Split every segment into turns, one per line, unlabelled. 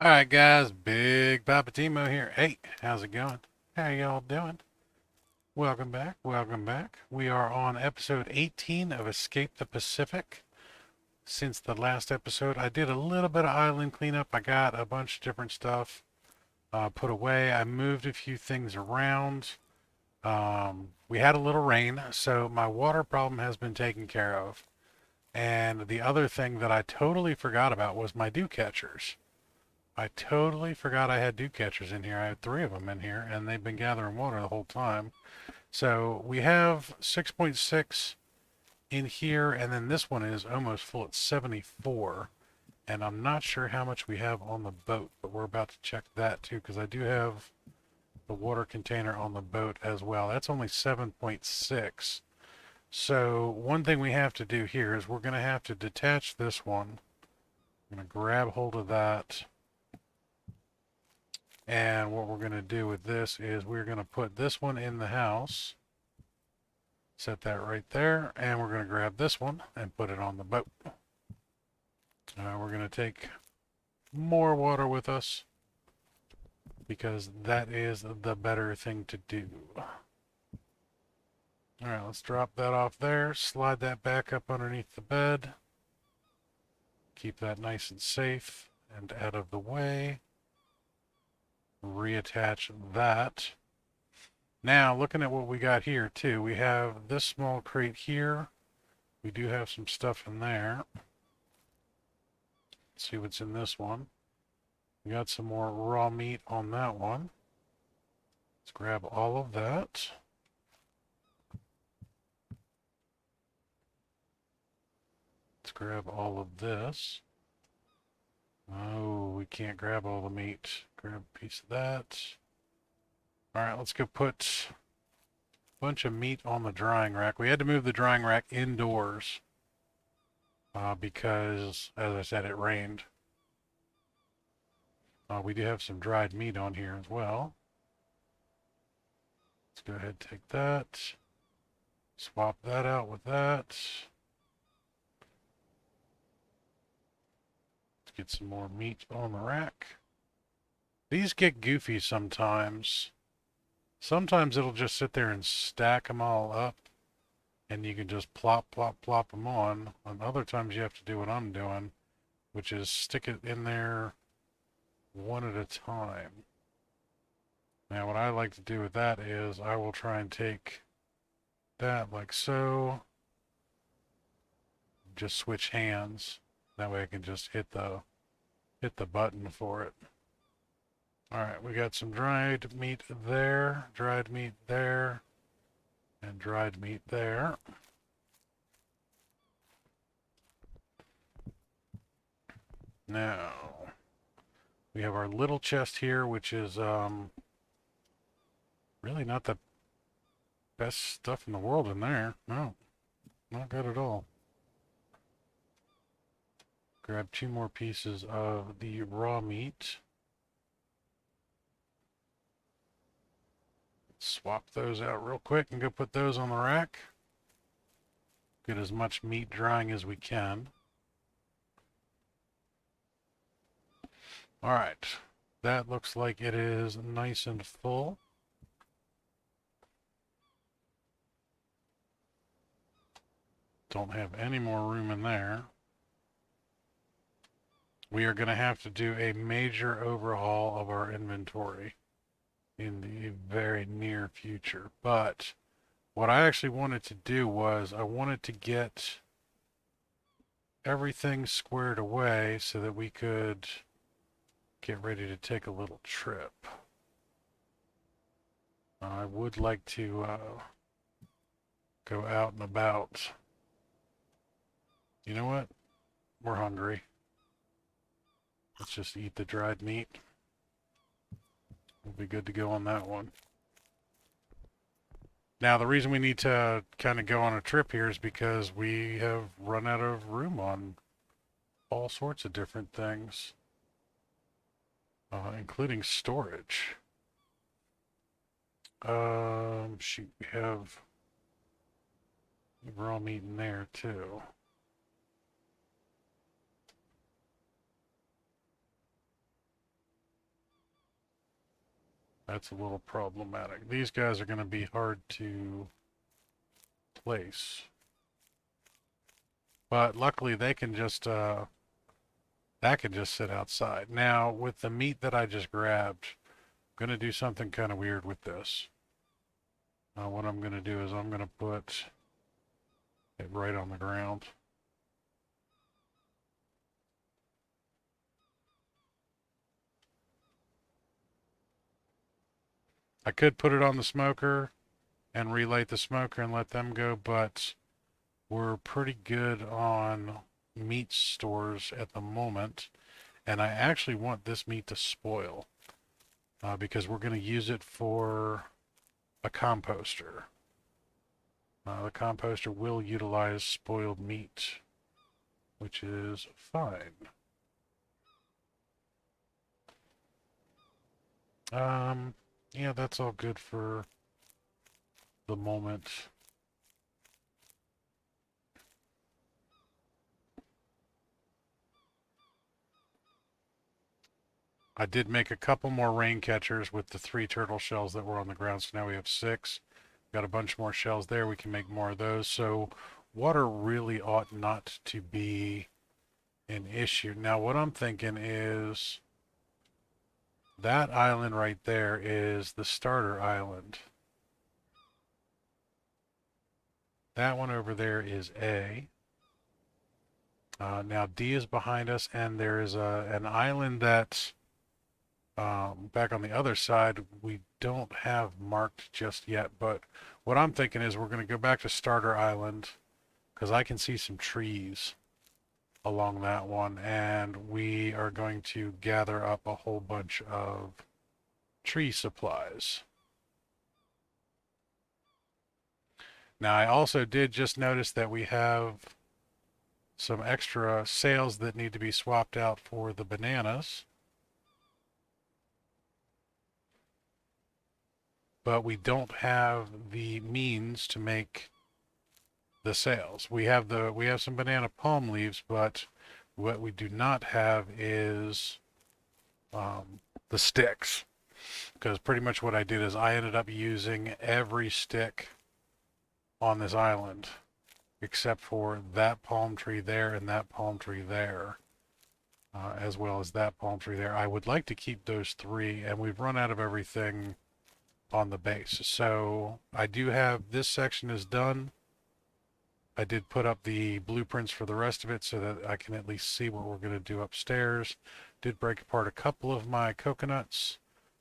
Alright guys, BigPoppaTMo here. Hey, how's it going? How y'all doing? Welcome back, welcome back. We are on episode 18 of Escape the Pacific. Since the last episode, I did a little bit of island cleanup. I got a bunch of different stuff put away. I moved a few things around. We had a little rain, so my water problem has been taken care of. And the other thing that I totally forgot about was my dew catchers. I totally forgot I had dew catchers in here. I had three of them in here, and they've been gathering water the whole time. So we have 6.6 in here, and then this one is almost full at 74. And I'm not sure how much we have on the boat, but we're about to check that too, because I do have the water container on the boat as well. That's only 7.6. So one thing we have to do here is we're going to have to detach this one. I'm going to grab hold of that. And what we're going to do with this is we're going to put this one in the house, set that right there, and we're going to grab this one and put it on the boat. We're going to take more water with us because that is the better thing to do. All right, let's drop that off there, slide that back up underneath the bed, keep that nice and safe and out of the way. Reattach that. Now, looking at what we got here too, we have this small crate here. We do have some stuff in there. Let's see what's in this one. We got some more raw meat on that one. Let's grab all of that. Let's grab all of this. Oh, we can't grab all the meat. Grab a piece of that. All right, let's go put a bunch of meat on the drying rack. We had to move the drying rack indoors because, as I said, it rained. We do have some dried meat on here as well. Let's go ahead and take that. Swap that out with that. Let's get some more meat on the rack. These get goofy sometimes. Sometimes it'll just sit there and stack them all up, and you can just plop, plop, plop them on. And other times you have to do what I'm doing, which is stick it in there one at a time. Now what I like to do with that is I will try and take that like so, just switch hands. That way I can just hit the button for it. All right, we got some dried meat there, dried meat there, and dried meat there. Now, we have our little chest here, which is really not the best stuff in the world in there. No, not good at all. Grab two more pieces of the raw meat. Swap those out real quick and go put those on the rack. Get as much meat drying as we can. All right, that looks like it is nice and full. Don't have any more room in there. We are going to have to do a major overhaul of our inventory in the very near future. But what I actually wanted to do was I wanted to get everything squared away so that we could get ready to take a little trip. I would like to go out and about. You know what? We're hungry. Let's just eat the dried meat. We'll be good to go on that one. Now, the reason we need to kind of go on a trip here is because we have run out of room on all sorts of different things, including storage. Shoot, we have raw meat in there too. That's a little problematic. These guys are going to be hard to place. But luckily they can just, that can just sit outside. Now, with the meat that I just grabbed, I'm going to do something kind of weird with this. What I'm going to do is I'm going to put it right on the ground. I could put it on the smoker and relight the smoker and let them go, but we're pretty good on meat stores at the moment, and I actually want this meat to spoil because we're going to use it for a composter. The composter will utilize spoiled meat, which is fine. Yeah, that's all good for the moment. I did make a couple more rain catchers with the 3 turtle shells that were on the ground, so now we have 6. Got a bunch more shells there. We can make more of those. So water really ought not to be an issue. Now, what I'm thinking is that island right there is the starter island. That one over there is A. Now D is behind us, and there is an island that back on the other side we don't have marked just yet. But what I'm thinking is we're going to go back to Starter Island because I can see some trees along that one, and we are going to gather up a whole bunch of tree supplies. Now, I also did just notice that we have some extra sails that need to be swapped out for the bananas. But we don't have the means to make the sails. We have some banana palm leaves, but what we do not have is the sticks. Because pretty much what I did is I ended up using every stick on this island except for that palm tree there and that palm tree there, as well as that palm tree there. I would like to keep those 3, and we've run out of everything on the base. So I do have this section is done. I did put up the blueprints for the rest of it so that I can at least see what we're going to do upstairs. Did break apart a couple of my coconuts,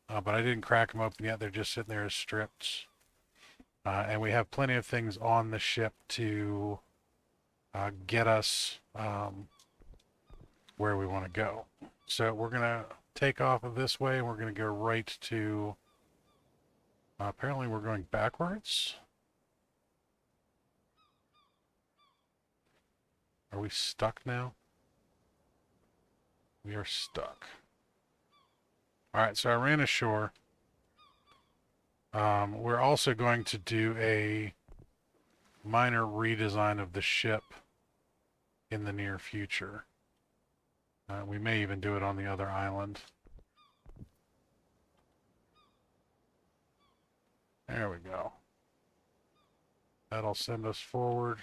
but I didn't crack them open yet. They're just sitting there as strips. And we have plenty of things on the ship to get us where we want to go. So we're going to take off of this way, and we're going to go right to... apparently we're going backwards. Are we stuck now? We are stuck. Alright, so I ran ashore. We're also going to do a minor redesign of the ship in the near future. We may even do it on the other island. There we go. That'll send us forward.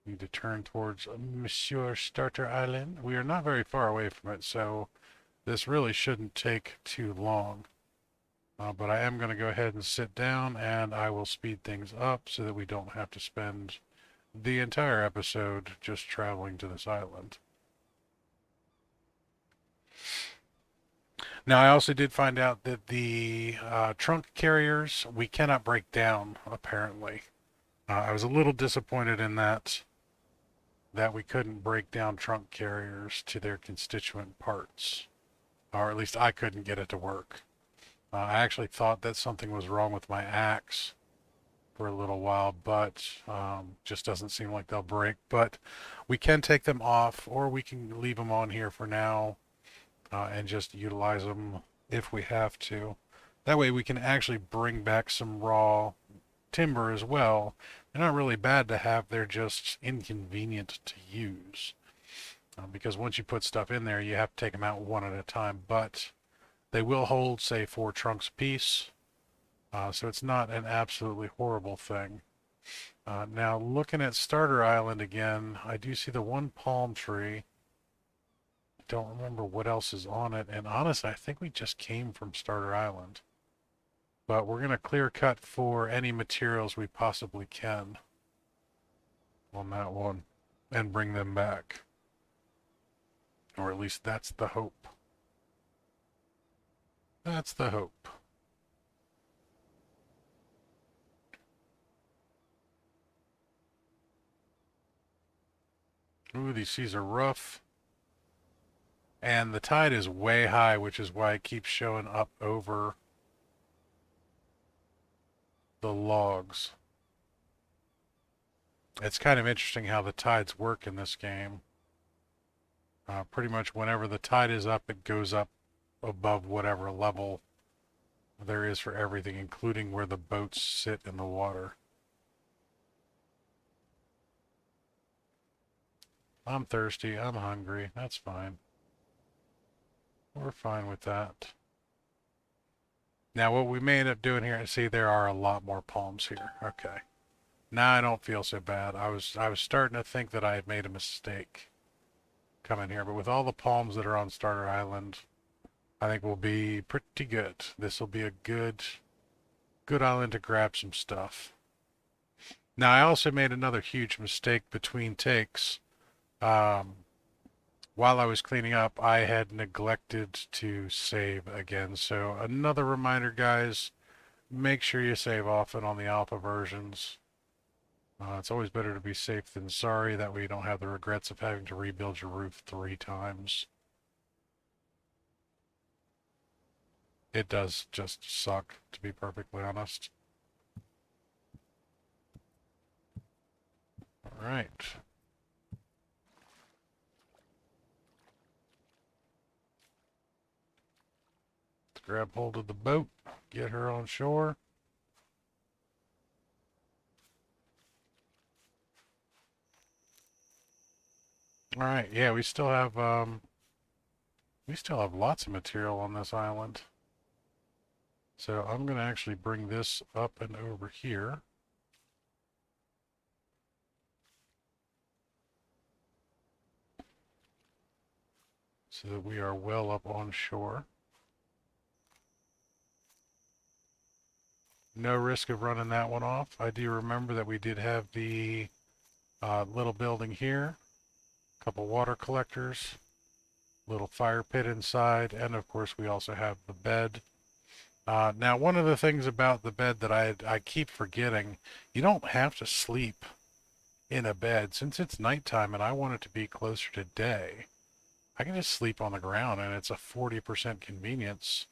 We need to turn towards Monsieur Starter Island. We are not very far away from it, so this really shouldn't take too long. But I am going to go ahead and sit down, and I will speed things up so that we don't have to spend the entire episode just traveling to this island. Now, I also did find out that the trunk carriers we cannot break down, apparently. I was a little disappointed in that we couldn't break down trunk carriers to their constituent parts. Or at least I couldn't get it to work. I actually thought that something was wrong with my axe for a little while, but just doesn't seem like they'll break. But we can take them off, or we can leave them on here for now and just utilize them if we have to. That way we can actually bring back some raw timber as well. They're not really bad to have, they're just inconvenient to use. Because once you put stuff in there, you have to take them out one at a time. But They will hold, say, 4 trunks apiece, so it's not an absolutely horrible thing. Now, looking at Starter Island again, I do see the one palm tree. Don't remember what else is on it, and honestly, I think we just came from Starter Island. But we're going to clear cut for any materials we possibly can on that one and bring them back. Or at least that's the hope. That's the hope. Ooh, these seas are rough. And the tide is way high, which is why it keeps showing up over the logs. It's kind of interesting how the tides work in this game. Pretty much whenever the tide is up, it goes up above whatever level there is for everything, including where the boats sit in the water. I'm thirsty. I'm hungry. That's fine. We're fine with that. Now, what we may end up doing here, see, there are a lot more palms here. Okay. Now I don't feel so bad. I was starting to think that I had made a mistake coming here, but with all the palms that are on Starter Island, I think we'll be pretty good. This will be a good island to grab some stuff. Now, I also made another huge mistake between takes. While I was cleaning up, I had neglected to save again. So another reminder, guys, make sure you save often on the alpha versions. It's always better to be safe than sorry. That way you don't have the regrets of having to rebuild your roof 3 times. It does just suck, to be perfectly honest. All right. Let's grab hold of the boat, get her on shore. All right, yeah, we still have lots of material on this island. So I'm going to actually bring this up and over here. So that we are well up on shore. No risk of running that one off. I do remember that we did have the little building here, a couple water collectors, little fire pit inside, and of course we also have the bed. Now, one of the things about the bed that I keep forgetting, you don't have to sleep in a bed. Since it's nighttime and I want it to be closer to day, I can just sleep on the ground and it's a 40% convenience.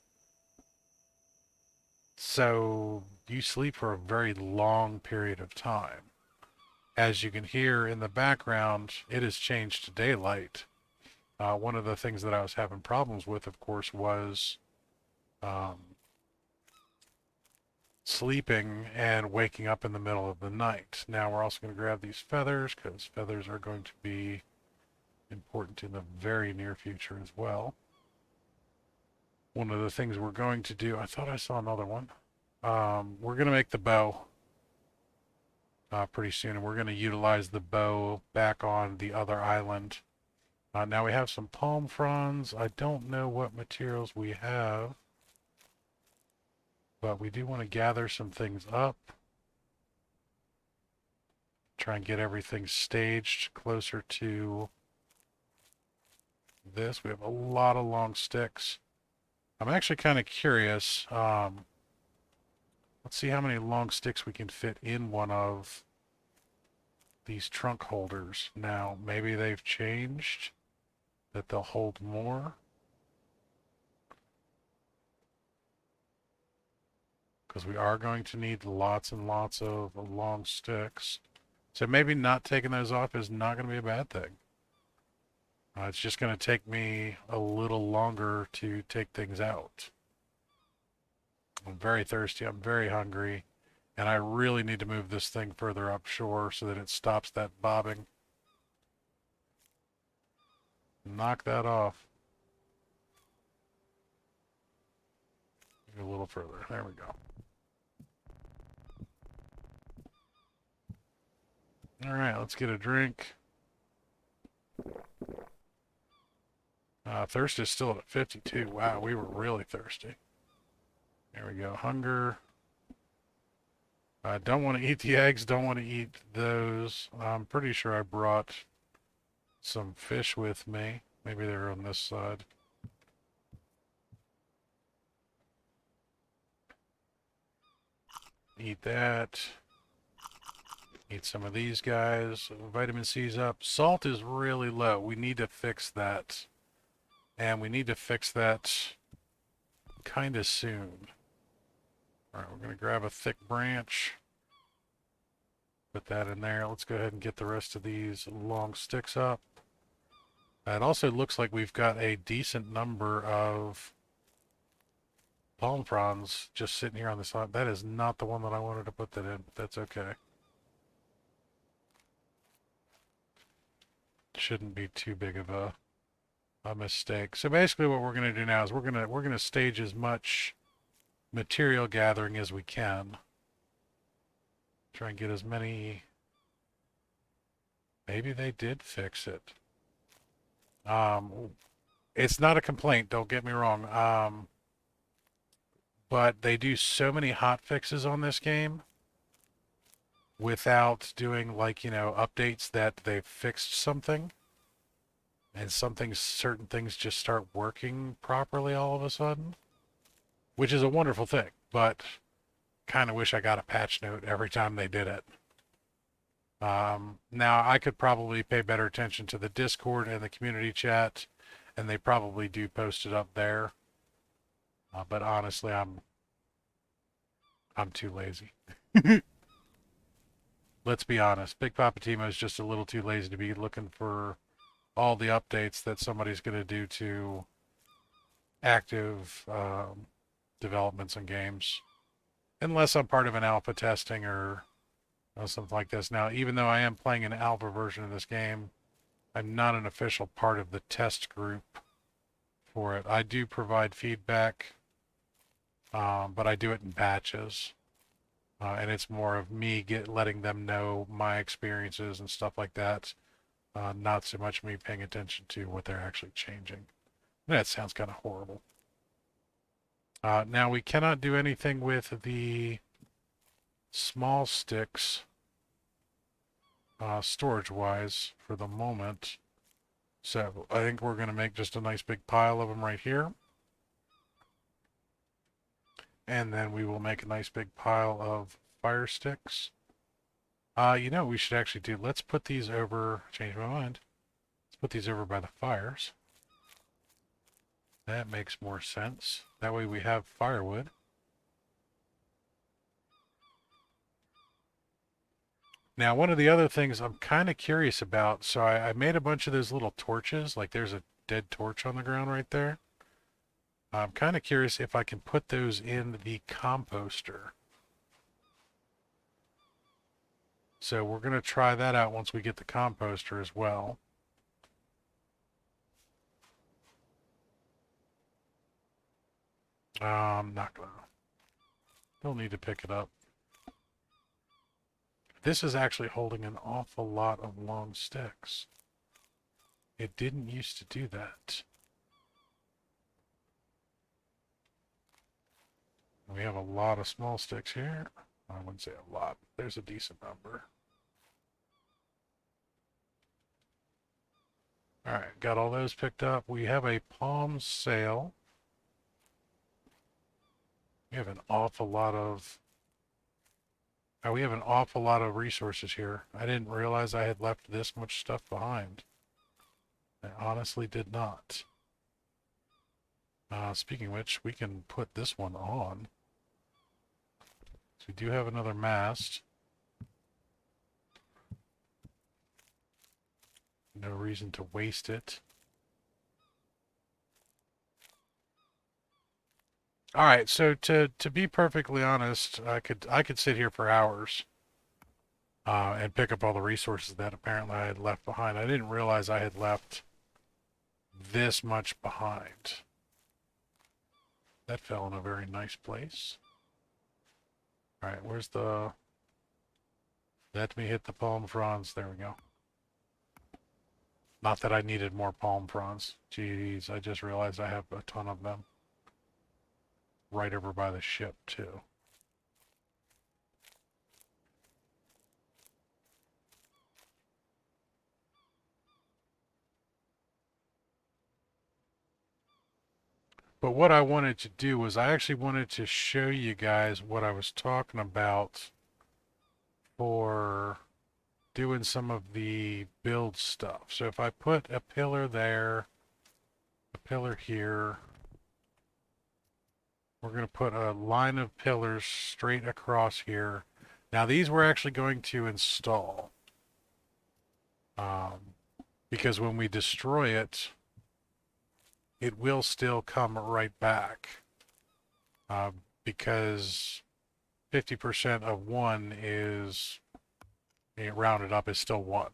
So you sleep for a very long period of time. As you can hear in the background, it has changed to daylight. One of the things that I was having problems with, of course, was sleeping and waking up in the middle of the night. Now we're also going to grab these feathers because feathers are going to be important in the very near future as well. One of the things we're going to do, I thought I saw another one. We're going to make the bow pretty soon, and we're going to utilize the bow back on the other island. Now we have some palm fronds. I don't know what materials we have, but we do want to gather some things up. Try and get everything staged closer to this. We have a lot of long sticks. I'm actually kind of curious. Let's see how many long sticks we can fit in one of these trunk holders. Now, maybe they've changed, that they'll hold more. Because we are going to need lots and lots of long sticks. So maybe not taking those off is not going to be a bad thing. It's just going to take me a little longer to take things out. I'm very thirsty. I'm very hungry. And I really need to move this thing further upshore so that it stops that bobbing. Knock that off. A little further. There we go. All right, let's get a drink. Thirst is still at 52. Wow, we were really thirsty. There we go. Hunger. I don't want to eat the eggs. Don't want to eat those. I'm pretty sure I brought some fish with me. Maybe they're on this side. Eat that. Eat some of these guys. Vitamin C's up. Salt is really low. We need to fix that. And we need to fix that kind of soon. All right, we're going to grab a thick branch. Put that in there. Let's go ahead and get the rest of these long sticks up. It also looks like we've got a decent number of palm fronds just sitting here on the side. That is not the one that I wanted to put that in, but that's okay. Shouldn't be too big of a mistake. So basically what we're going to do now is we're going to stage as much material gathering as we can. Try and get as many. Maybe they did fix it. It's not a complaint, don't get me wrong. But they do so many hot fixes on this game without doing, like, you know, updates that they've fixed something. And certain things just start working properly all of a sudden, which is a wonderful thing, but kind of wish I got a patch note every time they did it. Now, I could probably pay better attention to the Discord and the community chat, and they probably do post it up there. But honestly, I'm too lazy. Let's be honest. BigPoppaTMo is just a little too lazy to be looking for all the updates that somebody's going to do to active developments and games. Unless I'm part of an alpha testing or something like this. Now, even though I am playing an alpha version of this game, I'm not an official part of the test group for it. I do provide feedback, but I do it in batches. And it's more of me letting them know my experiences and stuff like that. Not so much me paying attention to what they're actually changing. That sounds kind of horrible. Now, we cannot do anything with the small sticks storage-wise for the moment. So I think we're going to make just a nice big pile of them right here. And then we will make a nice big pile of fire sticks. You know, we should actually do, let's put these over, change my mind. Let's put these over by the fires. That makes more sense. That way we have firewood. Now, one of the other things I'm kind of curious about, so I made a bunch of those little torches, like there's a dead torch on the ground right there. I'm kind of curious if I can put those in the composter. So we're going to try that out once we get the composter as well. I'm not going to. Don't need to pick it up. This is actually holding an awful lot of long sticks. It didn't used to do that. We have a lot of small sticks here. I wouldn't say a lot. There's a decent number. All right, got all those picked up. We have a palm sail. We have an awful lot of... we have an awful lot of resources here. I didn't realize I had left this much stuff behind. I honestly did not. Speaking of which, we can put this one on. So we do have another mast. No reason to waste it. All right, so to be perfectly honest, I could sit here for hours and pick up all the resources that apparently I had left behind. I didn't realize I had left this much behind. That fell in a very nice place. All right, where's the... Let me hit the palm fronds. There we go. Not that I needed more palm fronds. Jeez, I just realized I have a ton of them. Right over by the ship, too. But what I wanted to do was I actually wanted to show you guys what I was talking about for doing some of the build stuff. So if I put a pillar there, a pillar here, we're going to put a line of pillars straight across here. Now these we're actually going to install. Because when we destroy it, it will still come right back. Because 50% of 1 is, rounded up, is still 1.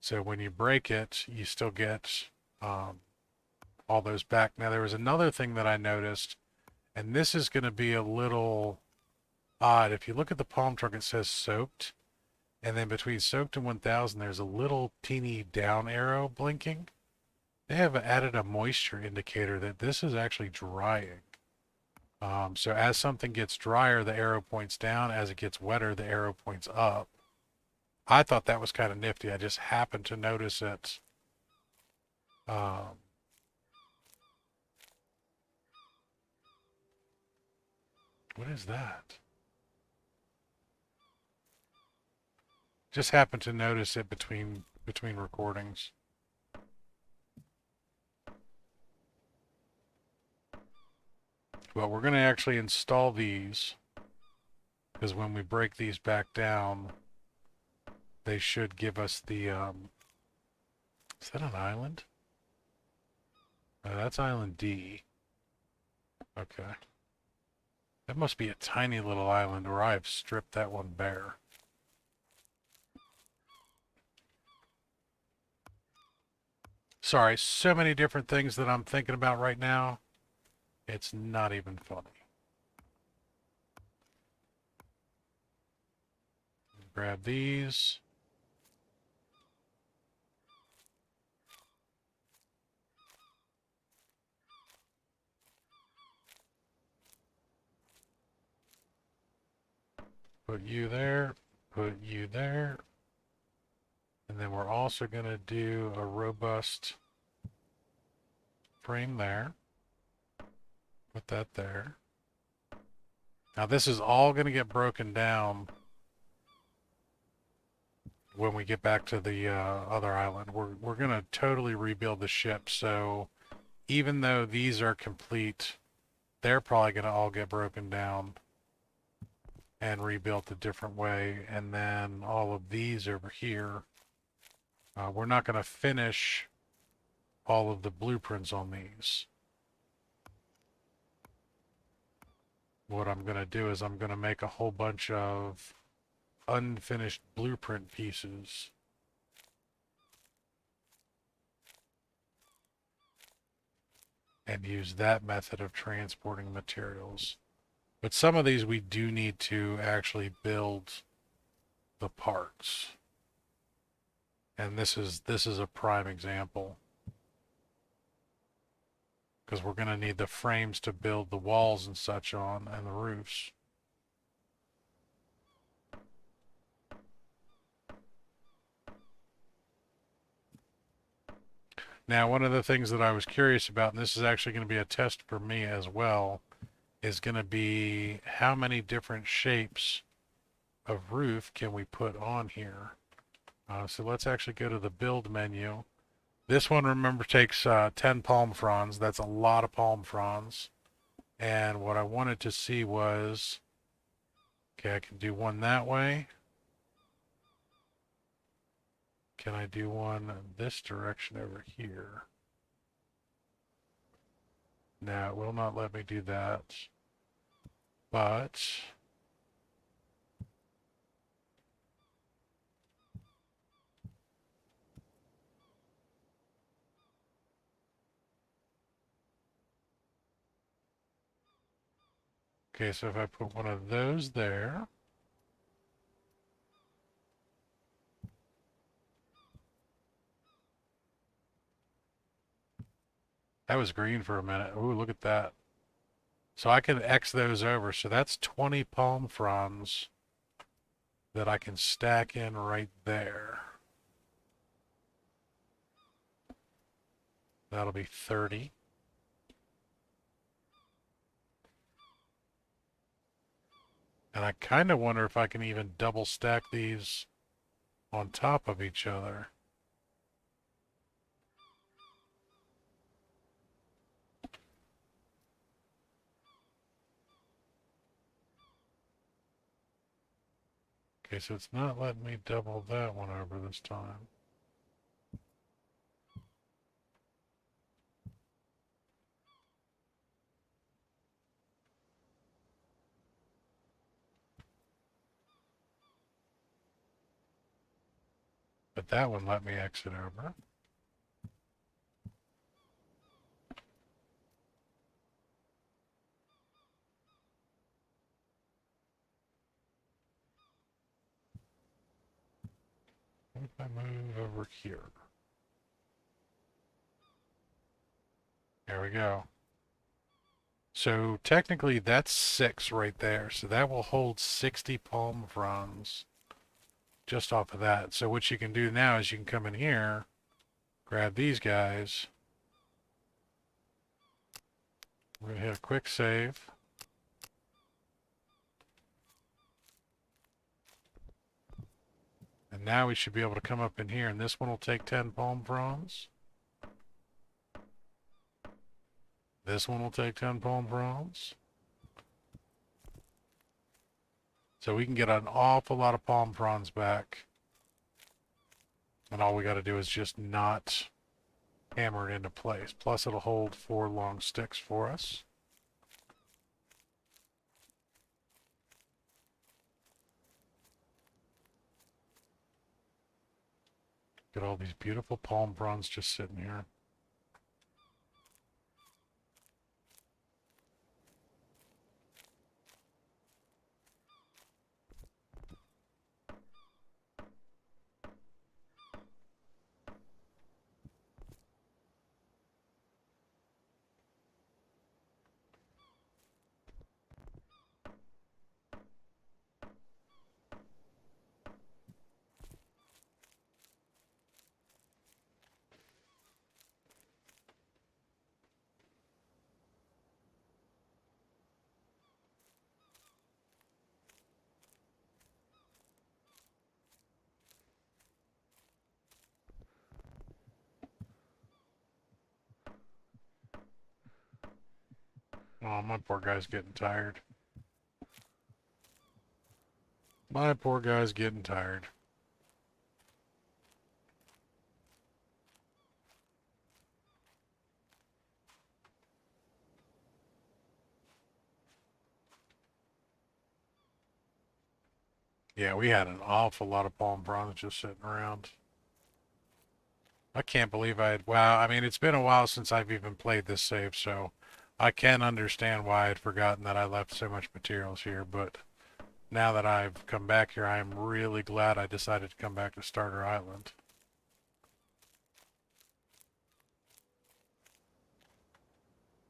So when you break it, you still get all those back. Now there was another thing that I noticed, and this is going to be a little odd. If you look at the palm trunk, it says soaked. And then between soaked and 1000, there's a little teeny down arrow blinking. They have added a moisture indicator that this is actually drying. So as something gets drier, the arrow points down. As it gets wetter, the arrow points up. I thought that was kind of nifty. I just happened to notice it. What is that? Just happened to notice it between recordings. Well, we're going to actually install these, because when we break these back down, they should give us the, is that an island? That's island D. Okay. That must be a tiny little island, or I've stripped that one bare. Sorry, so many different things that I'm thinking about right now. It's not even funny. Grab these. Put you there. Put you there. And then we're also going to do a robust frame there. Put that there. Now this is all going to get broken down when we get back to the other island. We're going to totally rebuild the ship. So even though these are complete, they're probably going to all get broken down and rebuilt a different way. And then all of these over here, we're not going to finish all of the blueprints on these. What I'm going to do is I'm going to make a whole bunch of unfinished blueprint pieces. And use that method of transporting materials. But some of these we do need to actually build the parts. And this is a prime example. Because we're going to need the frames to build the walls and such on, and the roofs. Now, one of the things that I was curious about, and this is actually going to be a test for me as well, is going to be how many different shapes of roof can we put on here. So let's actually go to the build menu. This one, remember, takes 10 palm fronds. That's a lot of palm fronds. And what I wanted to see was, okay, I can do one that way. Can I do one this direction over here? No, it will not let me do that. But Okay, so if I put one of those there, that was green for a minute. Ooh, look at that. So I can X those over. So that's 20 palm fronds that I can stack in right there. That'll be 30. And I kind of wonder if I can even double stack these on top of each other. Okay, so it's not letting me double that one over this time. But that one let me exit over. What if I move over here? There we go. So technically that's 6 right there. So that will hold 60 palm fronds just off of that. So what you can do now is you can come in here, grab these guys. We're going to hit a quick save. And now we should be able to come up in here, and this one will take 10 palm fronds. This one will take 10 palm fronds. So we can get an awful lot of palm fronds back. And all we got to do is just not hammer it into place. Plus it'll hold 4 long sticks for us. Get all these beautiful palm fronds just sitting here. Oh, my poor guy's getting tired. My poor guy's getting tired. Yeah, we had an awful lot of palm fronds just sitting around. I can't believe I had, wow, I mean, it's been a while since I've even played this save, so I can understand why I had forgotten that I left so much materials here, but now that I've come back here, I am really glad I decided to come back to Starter Island.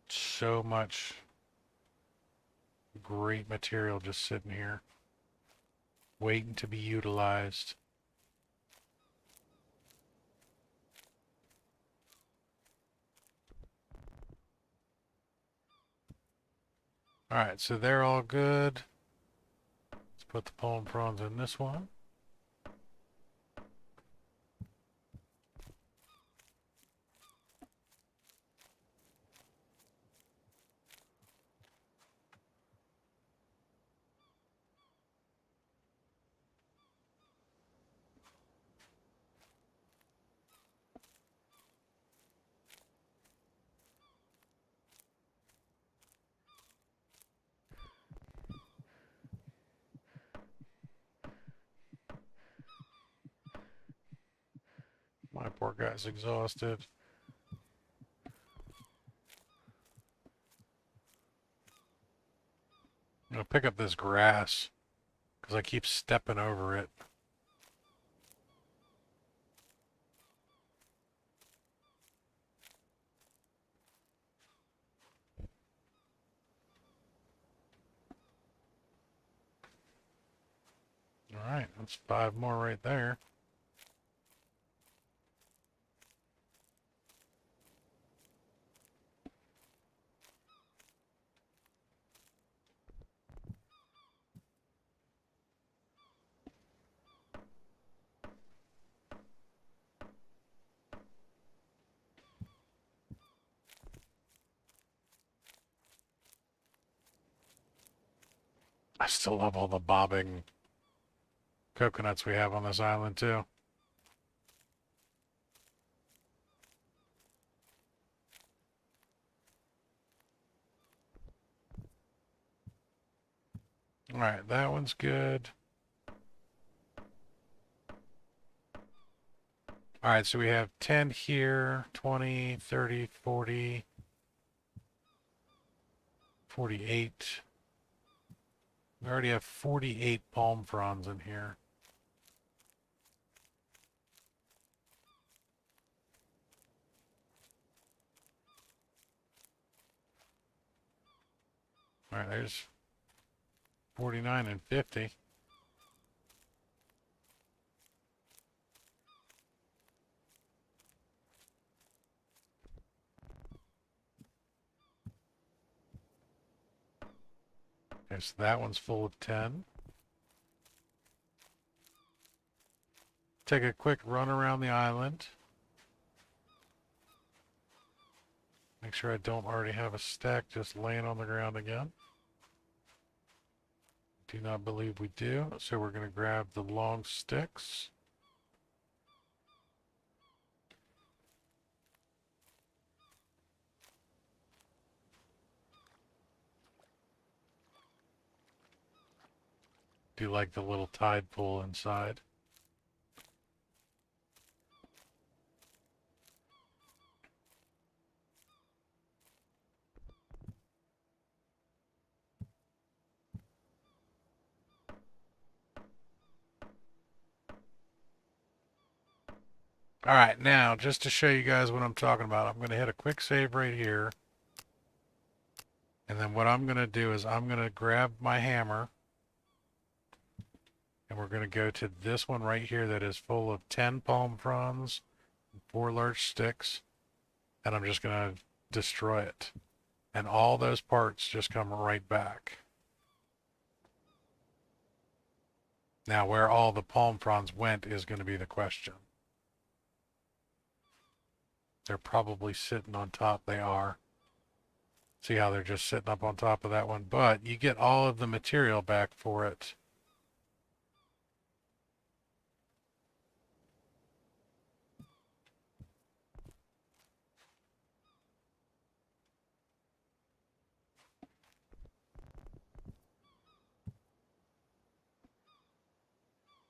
So much great material just sitting here, waiting to be utilized. Alright, so they're all good. Let's put the palm fronds in this one. My poor guy's exhausted. I'm gonna pick up this grass because I keep stepping over it. All right, that's 5 more right there. I still love all the bobbing coconuts we have on this island too. All right, that one's good. All right, so we have 10 here, 20, 30, 40, 48. We already have 48 palm fronds in here. All right, there's 49 and 50. Okay, so that one's full of 10. Take a quick run around the island. Make sure I don't already have a stack just laying on the ground again. Do not believe we do, so we're going to grab the long sticks. Do like the little tide pool inside. All right, now just to show you guys what I'm talking about, I'm going to hit a quick save right here. And then what I'm going to do is I'm going to grab my hammer and we're going to go to this one right here that is full of 10 palm fronds, 4 large sticks, and I'm just going to destroy it. And all those parts just come right back. Now where all the palm fronds went is going to be the question. They're probably sitting on top. They are. See how they're just sitting up on top of that one, but you get all of the material back for it.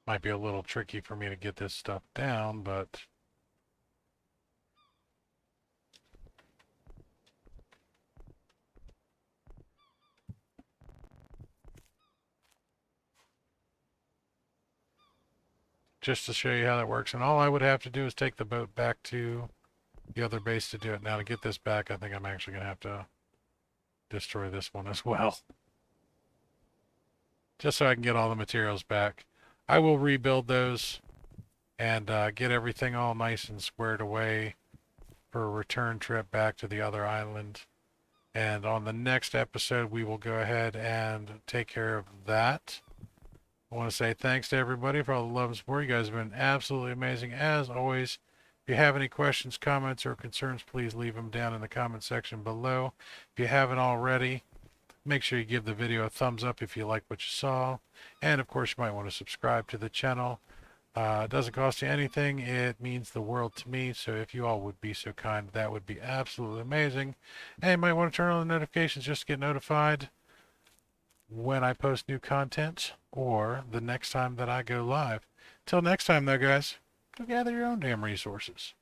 Might be a little tricky for me to get this stuff down, but just to show you how that works. And all I would have to do is take the boat back to the other base to do it. Now to get this back, I think I'm actually going to have to destroy this one as well. Just so I can get all the materials back. I will rebuild those and get everything all nice and squared away for a return trip back to the other island. And on the next episode, we will go ahead and take care of that. I want to say thanks to everybody for all the love and support. You guys have been absolutely amazing as always. If you have any questions, comments, or concerns, please leave them down in the comment section below. If you haven't already, make sure you give the video a thumbs up if you like what you saw. And of course, you might want to subscribe to the channel. It doesn't cost you anything. It means the world to me. So if you all would be so kind, that would be absolutely amazing. And you might want to turn on the notifications just to get notified when I post new content or the next time that I go live. Till next time though, guys, go gather your own damn resources.